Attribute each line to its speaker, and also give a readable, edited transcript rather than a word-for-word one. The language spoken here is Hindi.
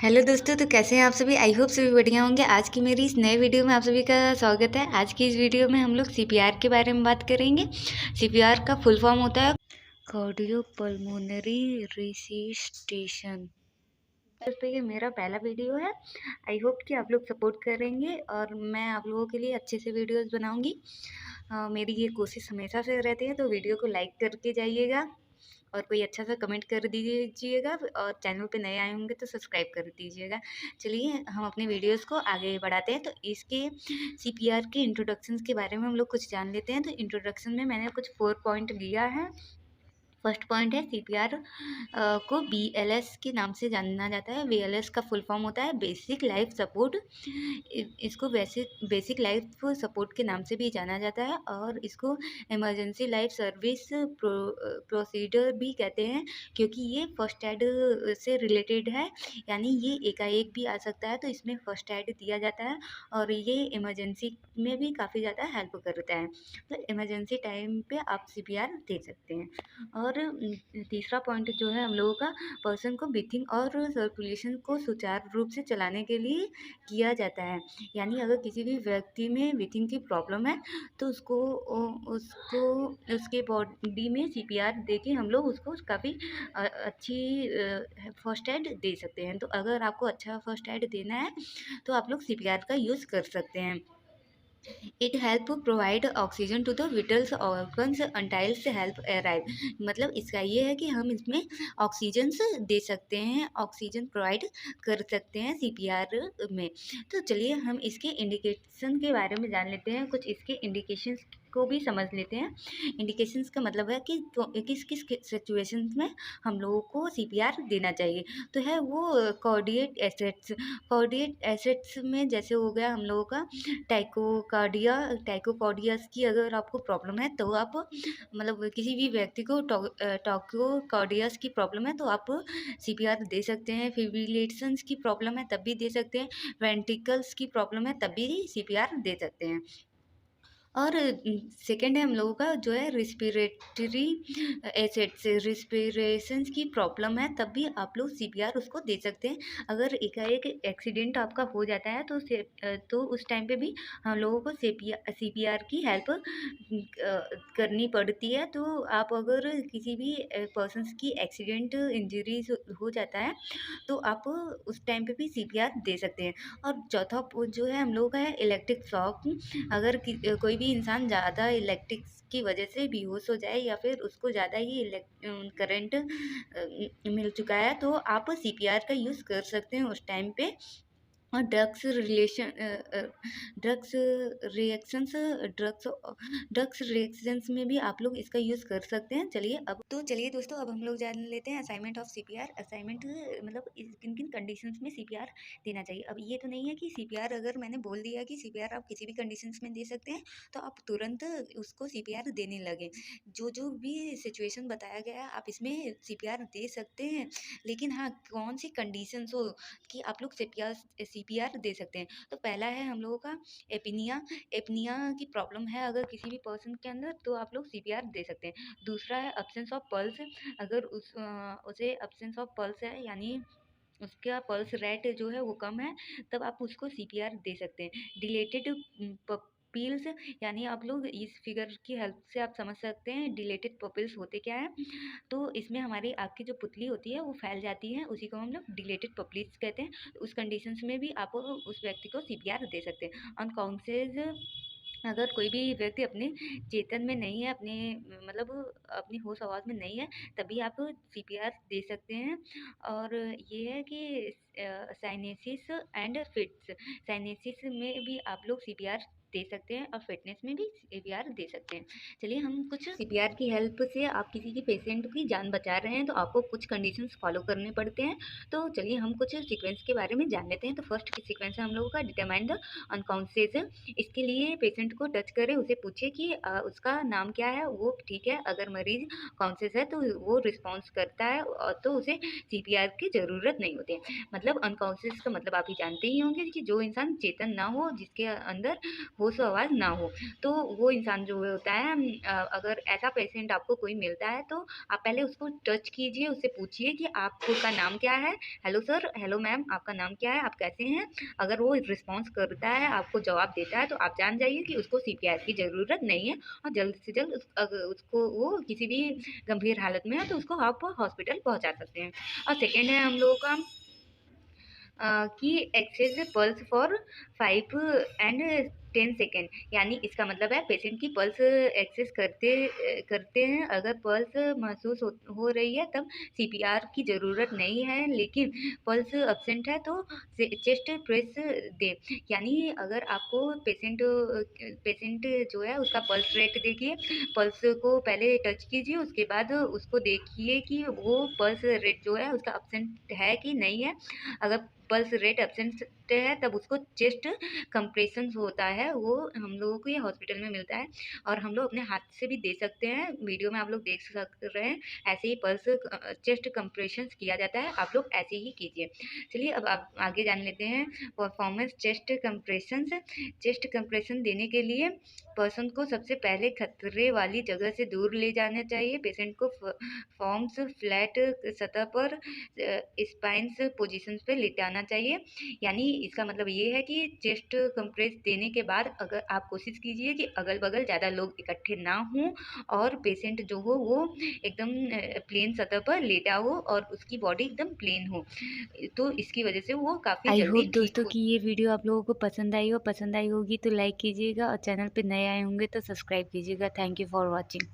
Speaker 1: हेलो दोस्तों, तो कैसे हैं आप सभी। आई होप सभी बढ़िया होंगे। आज की मेरी इस नए वीडियो में आप सभी का स्वागत है। आज की इस वीडियो में हम लोग सीपीआर के बारे में बात करेंगे। सीपीआर का फुल फॉर्म होता है कार्डियोपल्मोनरी रिसिस्टेशन। दोस्तों, ये मेरा पहला वीडियो है। आई होप कि आप लोग सपोर्ट करेंगे और मैं आप लोगों के लिए अच्छे से वीडियोस बनाऊंगी। मेरी ये कोशिश हमेशा से रहती है, तो वीडियो को लाइक करके जाइएगा और कोई अच्छा सा कमेंट कर दीजिएगा और चैनल पे नए आए होंगे तो सब्सक्राइब कर दीजिएगा। चलिए हम अपने वीडियोस को आगे बढ़ाते हैं। तो इसके सीपीआर के इंट्रोडक्शन के बारे में हम लोग कुछ जान लेते हैं। तो इंट्रोडक्शन में मैंने कुछ 4 पॉइंट लिया है। फर्स्ट पॉइंट है सीपीआर को बीएलएस के नाम से जाना जाता है। बीएलएस का फुल फॉर्म होता है बेसिक लाइफ सपोर्ट। इसको वैसे बेसिक लाइफ सपोर्ट के नाम से भी जाना जाता है और इसको इमरजेंसी लाइफ सर्विस प्रोसीडर भी कहते हैं, क्योंकि ये फर्स्ट एड से रिलेटेड है। यानी ये एकाएक भी आ सकता है, तो इसमें फर्स्ट एड दिया जाता है और ये इमरजेंसी में भी काफ़ी ज़्यादा हेल्प करता है। तो इमरजेंसी टाइम पे आप सीपीआर दे सकते हैं। और तीसरा पॉइंट जो है हम लोगों का, पर्सन को ब्रीथिंग और सर्कुलेशन को सुचारू रूप से चलाने के लिए किया जाता है। यानी अगर किसी भी व्यक्ति में ब्रीथिंग की प्रॉब्लम है तो उसको उसके बॉडी में सीपीआर दे के हम लोग उसको काफ़ी अच्छी फर्स्ट एड दे सकते हैं। तो अगर आपको अच्छा फर्स्ट एड देना है तो आप लोग सीपीआर का यूज़ कर सकते हैं। It help provide oxygen to the vitals organs until से हेल्प अराइव। मतलब इसका ये है कि हम इसमें ऑक्सीजन दे सकते हैं, ऑक्सीजन प्रोवाइड कर सकते हैं सीपीआर में। तो चलिए हम इसके इंडिकेशन के बारे में जान लेते हैं। कुछ इसके इंडिकेशंस को भी समझ लेते हैं। इंडिकेशंस का मतलब है कि किस किस सिचुएशन में हम लोगों को सीपीआर देना चाहिए। तो है वो कार्डियक एसेट्स। कार्डियक एसेट्स में जैसे हो गया हम लोगों का टाइकोकार्डियास की अगर आपको प्रॉब्लम है तो आप मतलब किसी भी व्यक्ति को टाइकोकार्डियास की प्रॉब्लम है तो आप सीपीआर दे सकते हैं। फिब्रिलेशंस की प्रॉब्लम है तब भी दे सकते हैं। वेंट्रिकल्स की प्रॉब्लम है तब भी सीपीआर दे सकते हैं। और सेकंड है हम लोगों का जो है रिस्पिरेटरी एसेट्स। रिस्पिरेशंस की प्रॉब्लम है तब भी आप लोग सीपीआर उसको दे सकते हैं। अगर एकाएक एक्सीडेंट आपका हो जाता है तो उस टाइम पे भी हम लोगों को सीपीआर की हेल्प करनी पड़ती है। तो आप अगर किसी भी पर्सन्स की एक्सीडेंट इंजरीज हो जाता है तो आप उस टाइम पे भी सीपीआर दे सकते हैं। और चौथा जो है हम लोगों का है इलेक्ट्रिक शॉक। अगर कोई भी इंसान ज़्यादा इलेक्ट्रिक की वजह से बेहोश हो जाए या फिर उसको ज़्यादा ही करंट मिल चुका है तो आप सीपीआर का यूज़ कर सकते हैं उस टाइम पे। और drugs reactions drugs drugs reactions में भी आप लोग इसका यूज़ कर सकते हैं। चलिए दोस्तों, अब हम लोग जान लेते हैं असाइनमेंट ऑफ सीपीआर। असाइनमेंट मतलब किन किन कंडीशंस में सीपीआर देना चाहिए। अब ये तो नहीं है कि सीपीआर अगर मैंने बोल दिया कि सीपीआर आप किसी भी कंडीशंस में दे सकते हैं तो आप तुरंत उसको सीपीआर देने लगे। जो जो भी सिचुएशन बताया गया है आप इसमें सीपीआर दे सकते हैं, लेकिन हाँ कौन सी कंडीशंस हो कि आप लोग सीपीआर दे सकते हैं। तो पहला है हम लोगों का एपनिया। एपनिया की प्रॉब्लम है अगर किसी भी पर्सन के अंदर तो आप लोग सीपीआर दे सकते हैं। दूसरा है अब्सेंस ऑफ पल्स। अगर उसे अब्सेंस ऑफ पल्स है यानी उसका पल्स रेट जो है वो कम है तब आप उसको सीपीआर दे सकते हैं। डिलेटेड पपील्स, यानी आप लोग इस फिगर की हेल्प से आप समझ सकते हैं डिलेटेड पपील्स होते क्या है। तो इसमें हमारी आँख की जो पुतली होती है वो फैल जाती है, उसी को हम लोग डिलेटेड पपील्स कहते हैं। तो उस कंडीशंस में भी आप उस व्यक्ति को सीपीआर दे सकते हैं। अनकॉन्शियस, अगर कोई भी व्यक्ति अपने चेतन में नहीं है, अपने मतलब अपनी होश आवाज़ में नहीं है, तभी आप सीपीआर दे सकते हैं। और ये है कि साइनेसिस एंड फिट्स, साइनेसिस में भी आप लोग सीपीआर दे सकते हैं और फिटनेस में भी सीपीआर दे सकते हैं। चलिए हम कुछ सीपीआर की हेल्प से आप किसी की पेशेंट की जान बचा रहे हैं तो आपको कुछ कंडीशंस फॉलो करने पड़ते हैं। तो चलिए हम कुछ सीक्वेंस के बारे में जान लेते हैं। तो फर्स्ट सीक्वेंस है हम लोगों का डिटरमाइन द अनकॉन्शियस। इसके लिए पेशेंट को टच करें, उसे पूछे कि उसका नाम क्या है। वो ठीक है, अगर मरीज कॉन्शियस है तो वो रिस्पॉन्स करता है और तो उसे सीपीआर की ज़रूरत नहीं होती है। मतलब अनकॉन्शियस का मतलब आप ही जानते ही होंगे कि जो इंसान चेतन ना हो, जिसके अंदर होश आवाज़ ना हो। तो वो इंसान जो होता है अगर ऐसा पेशेंट आपको कोई मिलता है तो आप पहले उसको टच कीजिए, उससे पूछिए कि आपका नाम क्या है? हेलो सर, हेलो मैम, आपका नाम क्या है? आप कैसे हैं? अगर वो रिस्पॉन्स करता है, आपको जवाब देता है, तो आप जान जाइए कि उसको सीपीआर की ज़रूरत नहीं है और जल्द से जल्द उसको वो किसी भी गंभीर हालत में है तो उसको आप हॉस्पिटल पहुँचा सकते हैं। और सेकंड है हम लोगों का कि excess pulse for 5 and 10 second, यानी इसका मतलब है पेशेंट की पल्स एक्सेस करते हैं। अगर पल्स महसूस हो रही है तब सीपीआर की ज़रूरत नहीं है, लेकिन पल्स एब्सेंट है तो चेस्ट प्रेस दें। यानी अगर आपको पेशेंट जो है उसका पल्स रेट देखिए, पल्स को पहले टच कीजिए, उसके बाद उसको देखिए कि वो पल्स रेट जो है उसका एब्सेंट है कि नहीं है। अगर पल्स रेट एब्सेंट है तब उसको चेस्ट कंप्रेशन होता है, वो हम लोगों को ये हॉस्पिटल में मिलता है और हम लोग अपने हाथ से भी दे सकते हैं। वीडियो में आप लोग देख रहे हैं, ऐसे ही पल्स चेस्ट कंप्रेशन किया जाता है, आप लोग ऐसे ही कीजिए। चलिए अब आप आगे जान लेते हैं performance chest compression. Chest compression देने के लिए पर्सन को सबसे पहले खतरे वाली जगह से दूर ले जाना चाहिए। पेशेंट को फॉर्म्स फ्लैट सतह पर स्पाइन्स पोजीशन पे लेटाना चाहिए। यानी इसका मतलब ये है कि चेस्ट कंप्रेस देने के बाद अगर आप कोशिश कीजिए कि अगल बगल ज़्यादा लोग इकट्ठे ना हों और पेशेंट जो हो वो एकदम प्लेन सतह पर लेटा हो और उसकी बॉडी एकदम प्लेन हो, तो इसकी वजह से वो काफ़ी
Speaker 2: आई
Speaker 1: जल्दी
Speaker 2: होप
Speaker 1: ठीक
Speaker 2: दोस्तों
Speaker 1: हो।
Speaker 2: कि ये वीडियो आप लोगों को पसंद आई हो। पसंद आई होगी तो लाइक कीजिएगा और चैनल पे नए आए होंगे तो सब्सक्राइब कीजिएगा। Thank you for watching.